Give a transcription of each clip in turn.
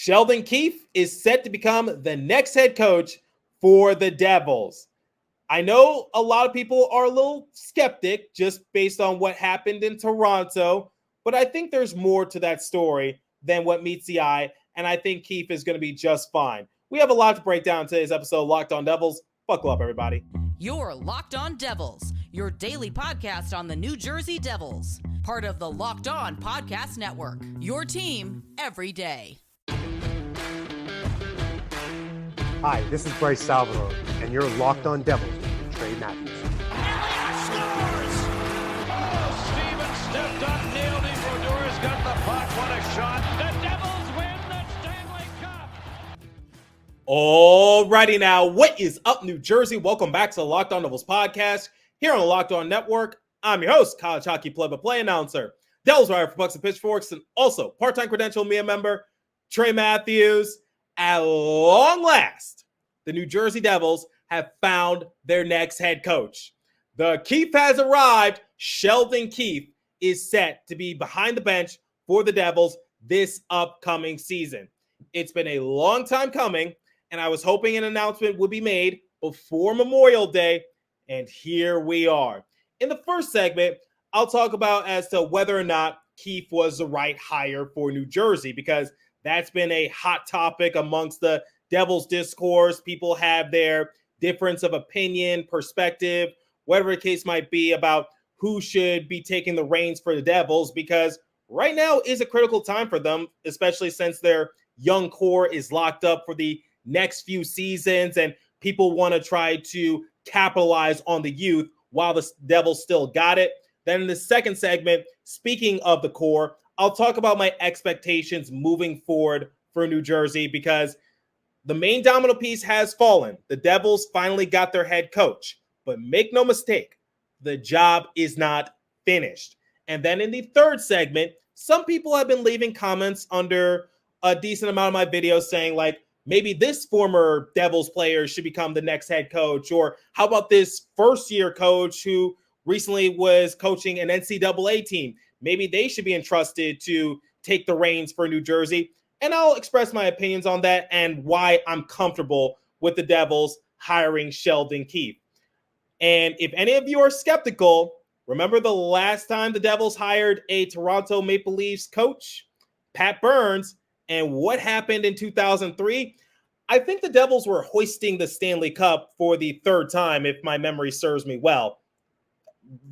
Sheldon Keefe is set to become the next head coach for the Devils. I know a lot of people are a little skeptic just based on what happened in Toronto, but I think there's more to that story than what meets the eye, and I think Keefe is going to be just fine. We have a lot to break down in today's episode of Locked On Devils. Buckle up, everybody. You're Locked On Devils, your daily podcast on the New Jersey Devils, part of the Locked On Podcast Network, your team every day. Hi, this is Bryce Salvador, and you're Locked On Devils with Trey Matthews. Elliott scores! Oh, Steven stepped up, nailed it. Brodor's got the puck. What a shot. The Devils win the Stanley Cup. Alrighty now, what is up, New Jersey? Welcome back to the Locked On Devils podcast here on the Locked On Network. I'm your host, college hockey play-by-play announcer, Devils writer for Bucks and Pitchforks, and also part-time credential media member, Trey Matthews. At long last, the New Jersey Devils have found their next head coach. The Keefe has arrived. Sheldon Keefe is set to be behind the bench for the Devils this upcoming season. It's been a long time coming, and I was hoping an announcement would be made before Memorial Day, and here we are. In the first segment, I'll talk about as to whether or not Keefe was the right hire for New Jersey, because that's been a hot topic amongst the Devils discourse. People have their difference of opinion, perspective, whatever the case might be about who should be taking the reins for the Devils, because right now is a critical time for them, especially since their young core is locked up for the next few seasons and people want to try to capitalize on the youth while the Devils still got it. Then in the second segment, speaking of the core, I'll talk about my expectations moving forward for New Jersey, because the main domino piece has fallen. The Devils finally got their head coach, but make no mistake, the job is not finished. And then in the third segment, some people have been leaving comments under a decent amount of my videos saying, like, maybe this former Devils player should become the next head coach, or how about this first-year coach who recently was coaching an NCAA team? Maybe they should be entrusted to take the reins for New Jersey. And I'll express my opinions on that and why I'm comfortable with the Devils hiring Sheldon Keefe. And if any of you are skeptical, remember the last time the Devils hired a Toronto Maple Leafs coach, Pat Burns, and what happened in 2003? I think the Devils were hoisting the Stanley Cup for the third time, if my memory serves me well.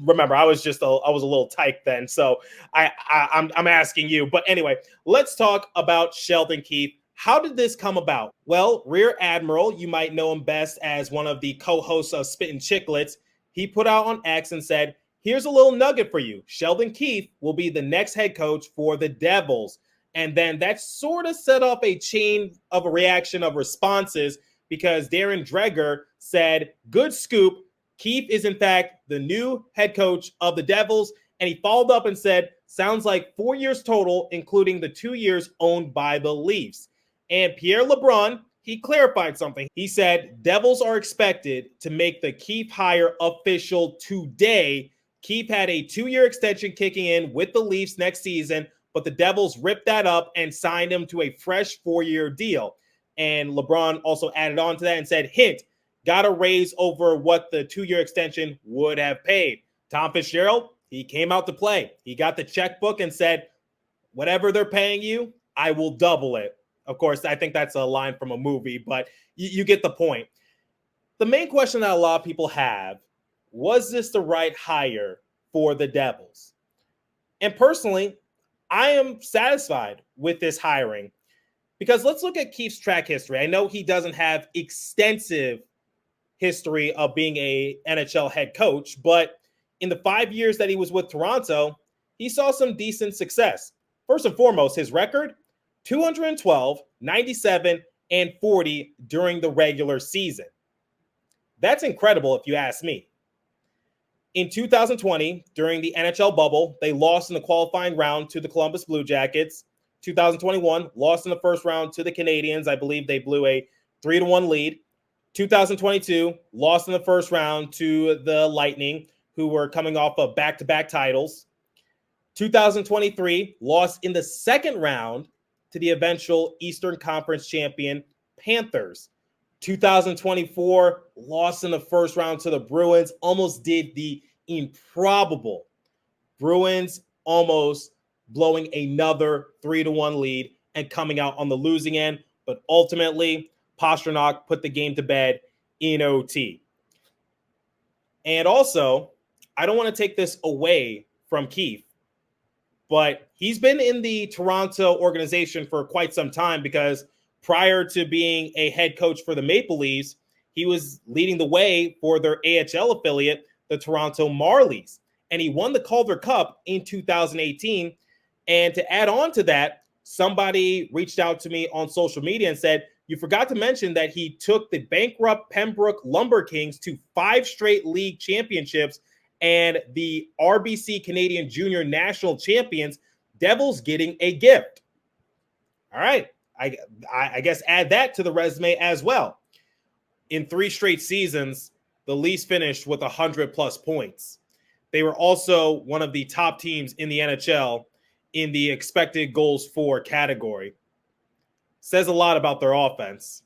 Remember, I was a little tight then, so I'm asking you. But anyway, let's talk about Sheldon Keefe. How did this come about? Well, Rear Admiral, you might know him best as one of the co-hosts of Spittin' Chicklets, he put out on X and said, here's a little nugget for you. Sheldon Keefe will be the next head coach for the Devils. And then that sort of set off a chain of a reaction of responses, because Darren Dreger said, good scoop, Keefe is, in fact, the new head coach of the Devils, and he followed up and said, sounds like 4 years total, including the 2 years owned by the Leafs. And Pierre LeBrun, he clarified something. He said, Devils are expected to make the Keefe hire official today. Keefe had a 2-year extension kicking in with the Leafs next season, but the Devils ripped that up and signed him to a fresh 4-year deal. And LeBron also added on to that and said, hint, got a raise over what the 2-year extension would have paid. Tom Fitzgerald, he came out to play. He got the checkbook and said, whatever they're paying you, I will double it. Of course, I think that's a line from a movie, but you get the point. The main question that a lot of people have, was this the right hire for the Devils? And personally, I am satisfied with this hiring, because let's look at Keefe's track history. I know he doesn't have extensive history of being a NHL head coach, but in the 5 years that he was with Toronto, he saw some decent success. First and foremost, his record, 212, 97, and 40 during the regular season. That's incredible if you ask me. In 2020, during the NHL bubble, they lost in the qualifying round to the Columbus Blue Jackets. 2021, lost in the first round to the Canadiens. I believe they blew a 3-1 lead. 2022, lost in the first round to the Lightning, who were coming off of back-to-back titles. 2023, lost in the second round to the eventual Eastern Conference champion Panthers. 2024, lost in the first round to the Bruins, almost did the improbable. Bruins almost blowing another 3-1 lead and coming out on the losing end, but ultimately Pastrnak put the game to bed in OT. And also, I don't want to take this away from Keefe, but he's been in the Toronto organization for quite some time because prior to being a head coach for the Maple Leafs, he was leading the way for their AHL affiliate, the Toronto Marlies. And he won the Calder Cup in 2018. And to add on to that, somebody reached out to me on social media and said, you forgot to mention that he took the bankrupt Pembroke Lumber Kings to 5 straight league championships and the RBC Canadian Junior National Champions, Devils getting a gift. All right. I guess add that to the resume as well. In 3 straight seasons, the Leafs finished with 100+ points. They were also one of the top teams in the NHL in the expected goals for category. Says a lot about their offense.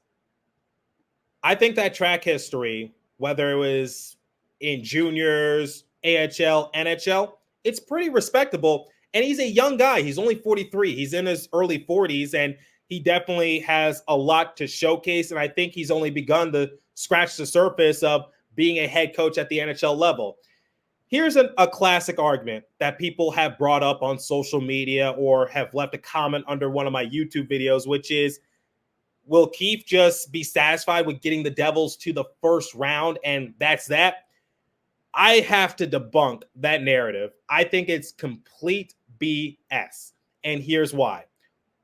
I think that track history, whether it was in juniors, AHL, NHL, it's pretty respectable. And he's a young guy. He's only 43. He's in his early 40s, and he definitely has a lot to showcase. And I think he's only begun to scratch the surface of being a head coach at the NHL level. Here's a classic argument that people have brought up on social media or have left a comment under one of my YouTube videos, which is, will Keefe just be satisfied with getting the Devils to the first round and that's that? I have to debunk that narrative. I think it's complete BS. And here's why.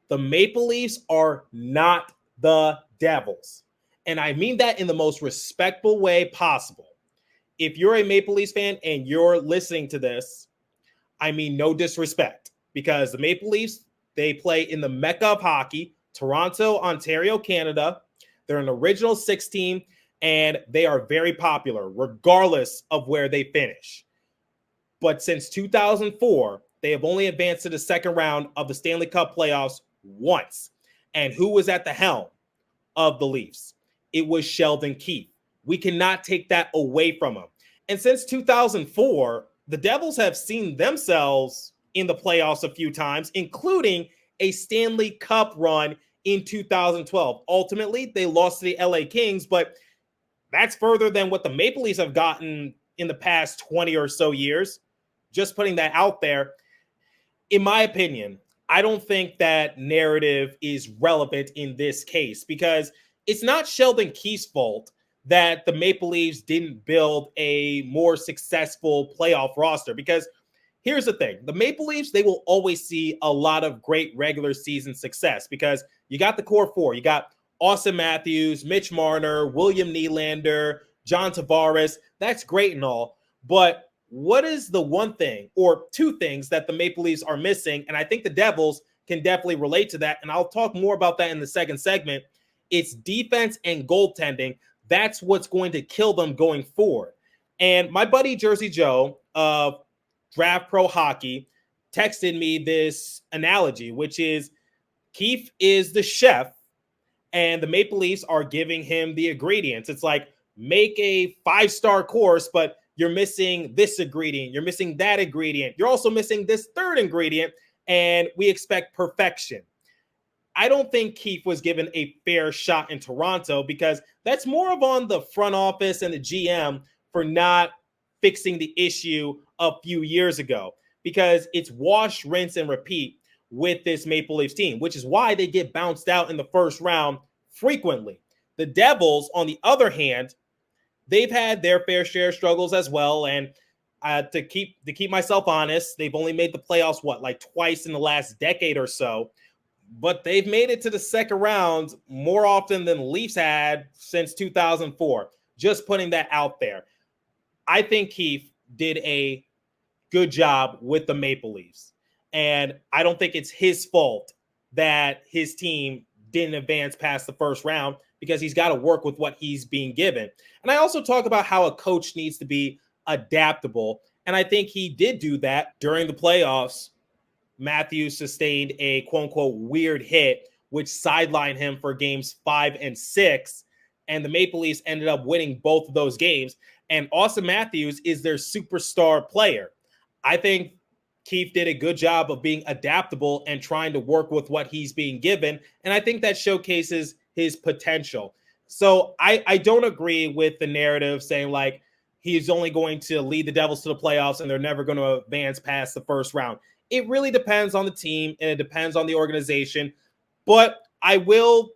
The Maple Leafs are not the Devils. And I mean that in the most respectful way possible. If you're a Maple Leafs fan and you're listening to this, I mean no disrespect, because the Maple Leafs, they play in the Mecca of hockey, Toronto, Ontario, Canada. They're an original 6 team, and they are very popular regardless of where they finish. But since 2004, they have only advanced to the second round of the Stanley Cup playoffs once. And who was at the helm of the Leafs? It was Sheldon Keefe. We cannot take that away from him. And since 2004, the Devils have seen themselves in the playoffs a few times, including a Stanley Cup run in 2012. Ultimately, they lost to the LA Kings, but that's further than what the Maple Leafs have gotten in the past 20 or so years. Just putting that out there. In my opinion, I don't think that narrative is relevant in this case because it's not Sheldon Keefe's fault that the Maple Leafs didn't build a more successful playoff roster. Because here's the thing. The Maple Leafs, they will always see a lot of great regular season success because you got the core 4. You got Austin Matthews, Mitch Marner, William Nylander, John Tavares. That's great and all. But what is the one thing or 2 things that the Maple Leafs are missing? And I think the Devils can definitely relate to that. And I'll talk more about that in the second segment. It's defense and goaltending. That's what's going to kill them going forward. And my buddy Jersey Joe of Draft Pro Hockey texted me this analogy, which is Keefe is the chef and the Maple Leafs are giving him the ingredients. It's like, make a 5-star course, but you're missing this ingredient. You're missing that ingredient. You're also missing this third ingredient, and we expect perfection. I don't think Keefe was given a fair shot in Toronto because that's more of on the front office and the GM for not fixing the issue a few years ago, because it's wash, rinse, and repeat with this Maple Leafs team, which is why they get bounced out in the first round frequently. The Devils, on the other hand, they've had their fair share of struggles as well. And to keep myself honest, they've only made the playoffs, like twice in the last decade or so. But they've made it to the second round more often than Leafs had since 2004. Just putting that out there. I think Keefe did a good job with the Maple Leafs. And I don't think it's his fault that his team didn't advance past the first round because he's got to work with what he's being given. And I also talk about how a coach needs to be adaptable. And I think he did do that during the playoffs Matthews sustained a quote-unquote weird hit, which sidelined him for games 5 and 6. And the Maple Leafs ended up winning both of those games. And Austin Matthews is their superstar player. I think Keefe did a good job of being adaptable and trying to work with what he's being given. And I think that showcases his potential. So I don't agree with the narrative saying like he's only going to lead the Devils to the playoffs and they're never going to advance past the first round. It really depends on the team and it depends on the organization. But I will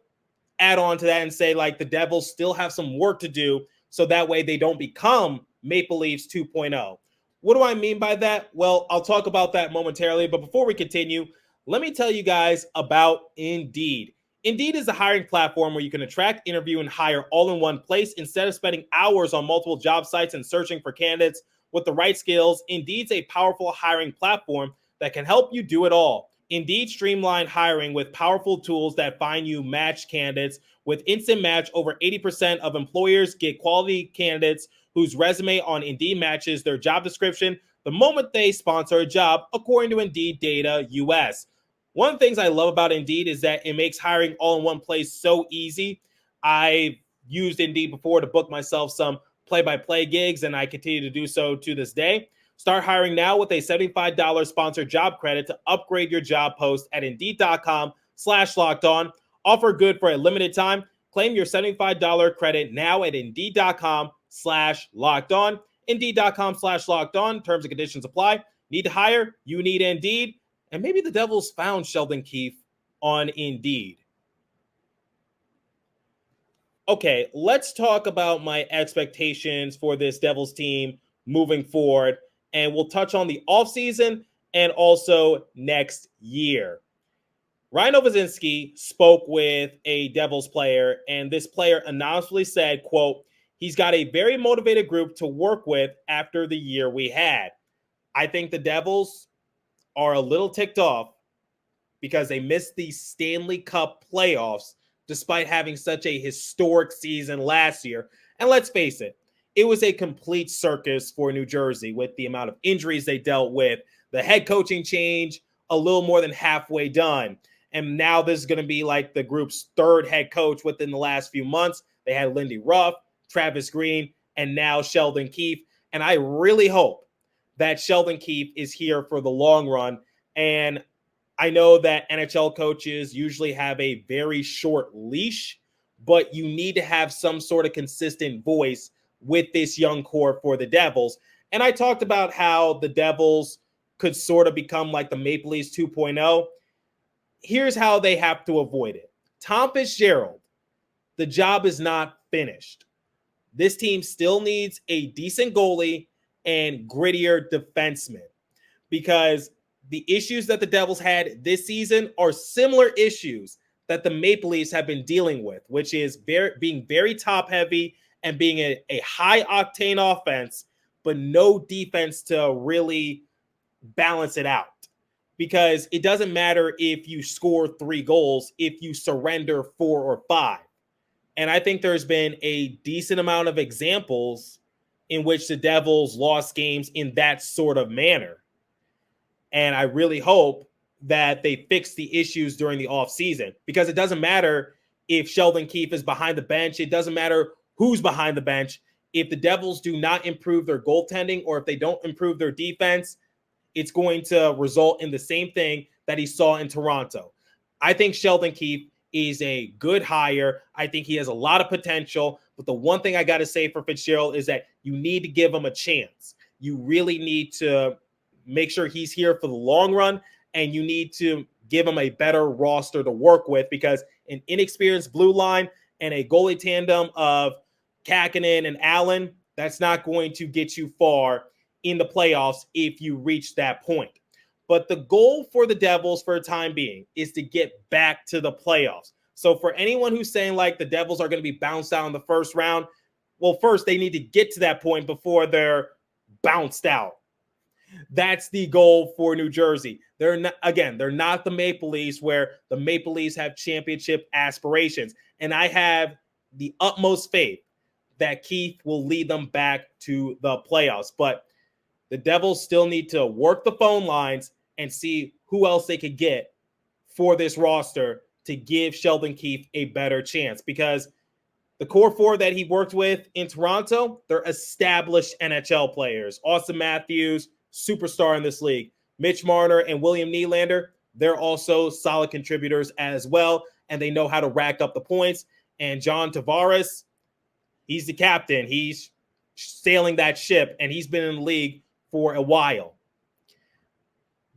add on to that and say like the Devils still have some work to do so that way they don't become Maple Leafs 2.0. What do I mean by that? Well, I'll talk about that momentarily. But before we continue, let me tell you guys about Indeed. Indeed is a hiring platform where you can attract, interview, and hire all in one place instead of spending hours on multiple job sites and searching for candidates with the right skills. Indeed's a powerful hiring platform that can help you do it all. Indeed streamlined hiring with powerful tools that find you match candidates. With Instant Match, over 80% of employers get quality candidates whose resume on Indeed matches their job description the moment they sponsor a job, according to Indeed Data US. One of the things I love about Indeed is that it makes hiring all in one place so easy. I've used Indeed before to book myself some play-by-play gigs, and I continue to do so to this day. Start hiring now with a $75 sponsored job credit to upgrade your job post at Indeed.com/lockedon. Offer good for a limited time. Claim your $75 credit now at Indeed.com/lockedon. Indeed.com/lockedon. Terms and conditions apply. Need to hire? You need Indeed. And maybe the Devils found Sheldon Keefe on Indeed. Okay, let's talk about my expectations for this Devils team moving forward. And we'll touch on the offseason and also next year. Ryan Novozinski spoke with a Devils player, and this player anonymously said, quote, he's got a very motivated group to work with after the year we had. I think the Devils are a little ticked off because they missed the Stanley Cup playoffs despite having such a historic season last year. And let's face it, it was a complete circus for New Jersey with the amount of injuries they dealt with, the head coaching change, a little more than halfway done. And now this is going to be like the group's third head coach within the last few months. They had Lindy Ruff, Travis Green, and now Sheldon Keefe. And I really hope that Sheldon Keefe is here for the long run. And I know that NHL coaches usually have a very short leash, but you need to have some sort of consistent voice with this young core for the Devils. And I talked about how the Devils could sort of become like the Maple Leafs 2.0. Here's how they have to avoid it. Tom Fitzgerald, the job is not finished. This team still needs a decent goalie and grittier defenseman because the issues that the Devils had this season are similar issues that the Maple Leafs have been dealing with, which is being very top heavy and being a high octane offense, but no defense to really balance it out. Because it doesn't matter if you score 3 goals, if you surrender 4 or 5. And I think there's been a decent amount of examples in which the Devils lost games in that sort of manner. And I really hope that they fix the issues during the offseason, because it doesn't matter if Sheldon Keefe is behind the bench. It doesn't matter who's behind the bench. If the Devils do not improve their goaltending or if they don't improve their defense, it's going to result in the same thing that he saw in Toronto. I think Sheldon Keefe is a good hire. I think he has a lot of potential. But the one thing I got to say for Fitzgerald is that you need to give him a chance. You really need to make sure he's here for the long run, and you need to give him a better roster to work with, because an inexperienced blue line and a goalie tandem of Kakkonen and Allen, that's not going to get you far in the playoffs if you reach that point. But the goal for the Devils for the time being is to get back to the playoffs. So for anyone who's saying like the Devils are going to be bounced out in the first round, well, first they need to get to that point before they're bounced out. That's the goal for New Jersey. They're not the Maple Leafs, where the Maple Leafs have championship aspirations. And I have the utmost faith that Keefe will lead them back to the playoffs. But the Devils still need to work the phone lines and see who else they could get for this roster to give Sheldon Keefe a better chance, because the core four that he worked with in Toronto, they're established NHL players. Austin Matthews, superstar in this league. Mitch Marner and William Nylander, they're also solid contributors as well, and they know how to rack up the points. And John Tavares, he's the captain. He's sailing that ship, and he's been in the league for a while.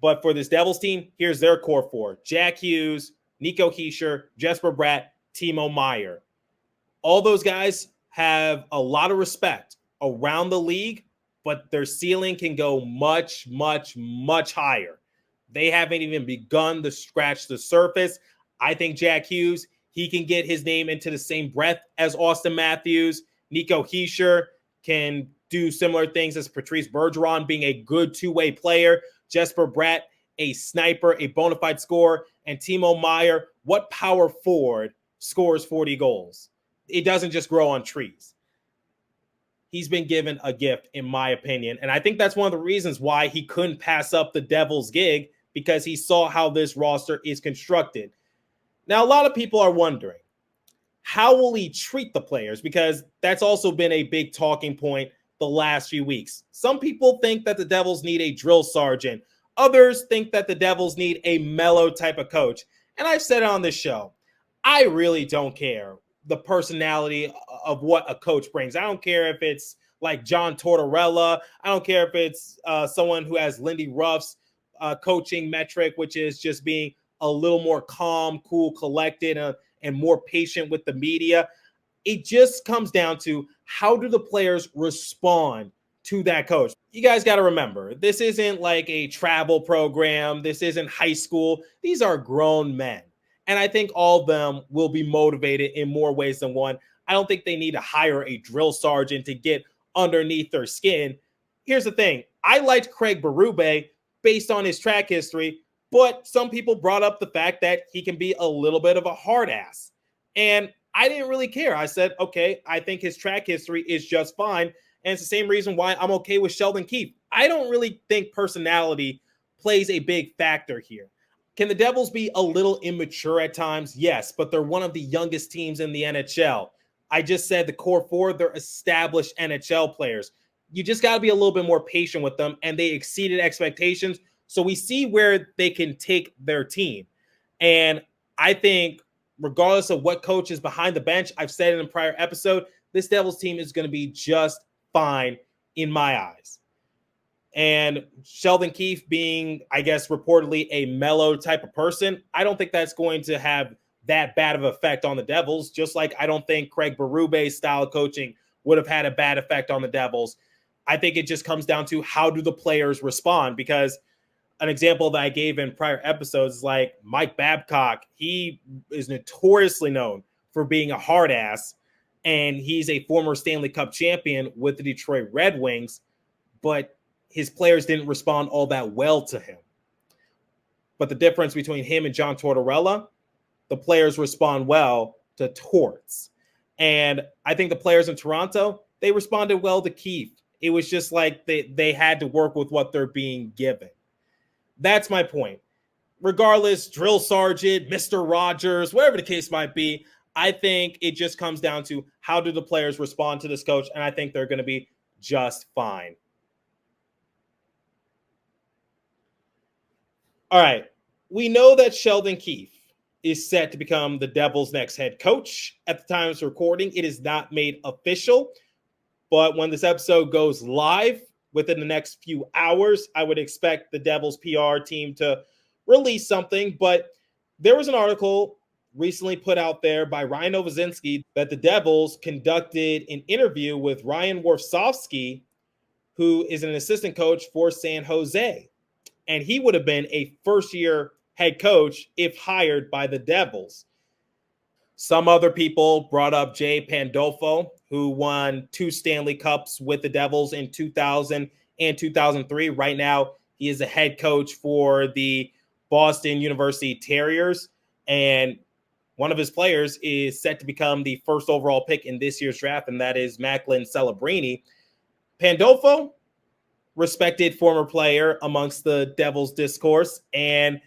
But for this Devils team, here's their core four. Jack Hughes, Nico Hischier, Jesper Bratt, Timo Meier. All those guys have a lot of respect around the league, but their ceiling can go much, much, much higher. They haven't even begun to scratch the surface. I think Jack Hughes, he can get his name into the same breath as Austin Matthews. Nico Hischier can do similar things as Patrice Bergeron, being a good two-way player. Jesper Bratt, a sniper, a bona fide scorer. And Timo Meier, what power forward scores 40 goals? It doesn't just grow on trees. He's been given a gift, in my opinion. And I think that's one of the reasons why he couldn't pass up the Devils gig, because he saw how this roster is constructed. Now, a lot of people are wondering, how will he treat the players? Because that's also been a big talking point the last few weeks. Some people think that the Devils need a drill sergeant. Others think that the Devils need a mellow type of coach. And I've said it on this show, I really don't care the personality of what a coach brings. I don't care if it's like John Tortorella. I don't care if it's someone who has Lindy Ruff's coaching metric, which is just being a little more calm, cool, collected, and more patient with the media. It just comes down to, how do the players respond to that coach? You guys got to remember, this isn't like a travel program. This isn't high school. These are grown men. And I think all of them will be motivated in more ways than one. I don't think they need to hire a drill sergeant to get underneath their skin. Here's the thing. I liked Craig Berube based on his track history, but some people brought up the fact that he can be a little bit of a hard ass. And I didn't really care. I said, okay, I think his track history is just fine. And it's the same reason why I'm okay with Sheldon Keefe. I don't really think personality plays a big factor here. Can the Devils be a little immature at times? Yes, but they're one of the youngest teams in the NHL. I just said the core four, they're established NHL players. You just got to be a little bit more patient with them, and they exceeded expectations. So we see where they can take their team. And I think regardless of what coach is behind the bench, I've said it in a prior episode, this Devils team is going to be just fine in my eyes. And Sheldon Keefe being, I guess, reportedly a mellow type of person, I don't think that's going to have that bad of an effect on the Devils, just like I don't think Craig Berube's style of coaching would have had a bad effect on the Devils. I think it just comes down to, how do the players respond? Because an example that I gave in prior episodes is like Mike Babcock. He is notoriously known for being a hard ass, and he's a former Stanley Cup champion with the Detroit Red Wings, but his players didn't respond all that well to him. But the difference between him and John Tortorella, the players respond well to Torts. And I think the players in Toronto, they responded well to Keefe. It was just like they had to work with what they're being given. That's my point. Regardless, drill sergeant, Mr. Rogers, whatever the case might be, I think it just comes down to, how do the players respond to this coach? And I think they're going to be just fine. All right. We know that Sheldon Keefe is set to become the Devils' next head coach. At the time of this recording, it is not made official. But when this episode goes live within the next few hours, I would expect the Devils PR team to release something. But there was an article recently put out there by Ryan Novozinski that the Devils conducted an interview with Ryan Warsofsky, who is an assistant coach for San Jose. And he would have been a first-year head coach if hired by the Devils. Some other people brought up Jay Pandolfo, who won 2 Stanley Cups with the Devils in 2000 and 2003. Right now, he is a head coach for the Boston University Terriers. And one of his players is set to become the first overall pick in this year's draft, and that is Macklin Celebrini. Pandolfo, respected former player amongst the Devils discourse. And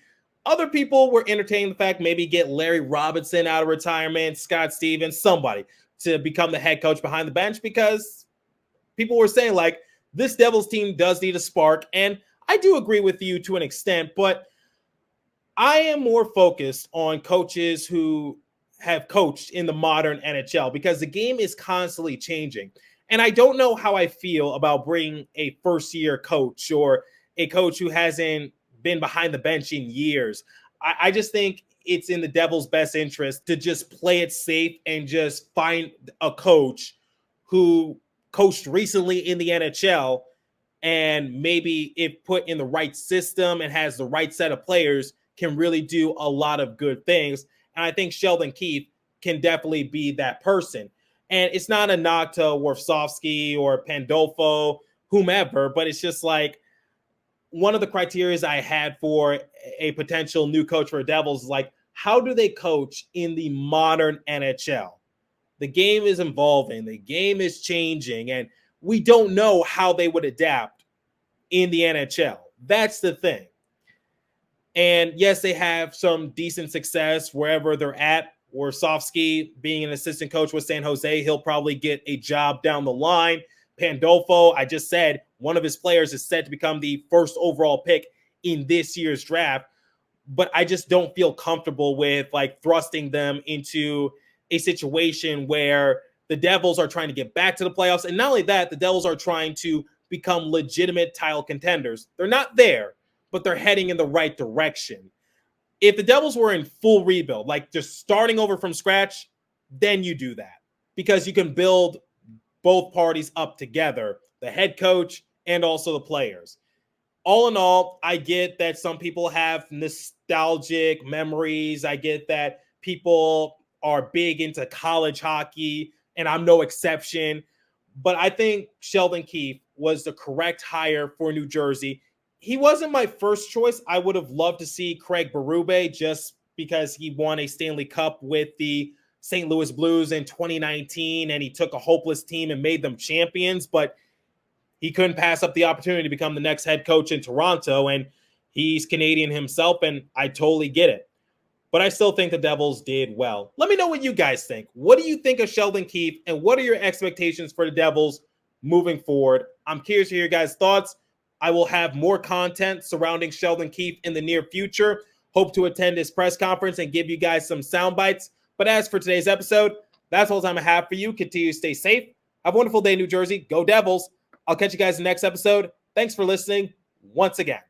other people were entertaining the fact maybe get Larry Robinson out of retirement, Scott Stevens, somebody to become the head coach behind the bench, because people were saying like this Devils team does need a spark. And I do agree with you to an extent, but I am more focused on coaches who have coached in the modern NHL, because the game is constantly changing. And I don't know how I feel about bringing a first-year coach or a coach who hasn't been behind the bench in years. I just think it's in the Devils' best interest to just play it safe and just find a coach who coached recently in the NHL, and maybe if put in the right system and has the right set of players, can really do a lot of good things. And I think Sheldon Keefe can definitely be that person. And it's not a knock to Warfsovsky or Pandolfo, whomever, but it's just like one of the criteria I had for a potential new coach for Devils is like, how do they coach in the modern NHL? The game is evolving, the game is changing, and we don't know how they would adapt in the NHL. That's the thing. And yes, they have some decent success wherever they're at. Warfsovsky being an assistant coach with San Jose, he'll probably get a job down the line. Pandolfo, I just said, one of his players is set to become the first overall pick in this year's draft. But I just don't feel comfortable with like thrusting them into a situation where the Devils are trying to get back to the playoffs. And not only that, the Devils are trying to become legitimate title contenders. They're not there, but they're heading in the right direction. If the Devils were in full rebuild, like just starting over from scratch, then you do that, because you can build both parties up together, the head coach and also the players. All in all, I get that some people have nostalgic memories. I get that people are big into college hockey, and I'm no exception. But I think Sheldon Keefe was the correct hire for New Jersey. He wasn't my first choice. I would have loved to see Craig Berube, just because he won a Stanley Cup with the St. Louis Blues in 2019, and he took a hopeless team and made them champions, but he couldn't pass up the opportunity to become the next head coach in Toronto, and he's Canadian himself, and I totally get it. But I still think the Devils did well. Let me know what you guys think. What do you think of Sheldon Keefe, and what are your expectations for the Devils moving forward? I'm curious to hear your guys' thoughts. I will have more content surrounding Sheldon Keefe in the near future. Hope to attend his press conference and give you guys some sound bites. But as for today's episode, that's all the time I have for you. Continue to stay safe. Have a wonderful day, New Jersey. Go Devils. I'll catch you guys in the next episode. Thanks for listening once again.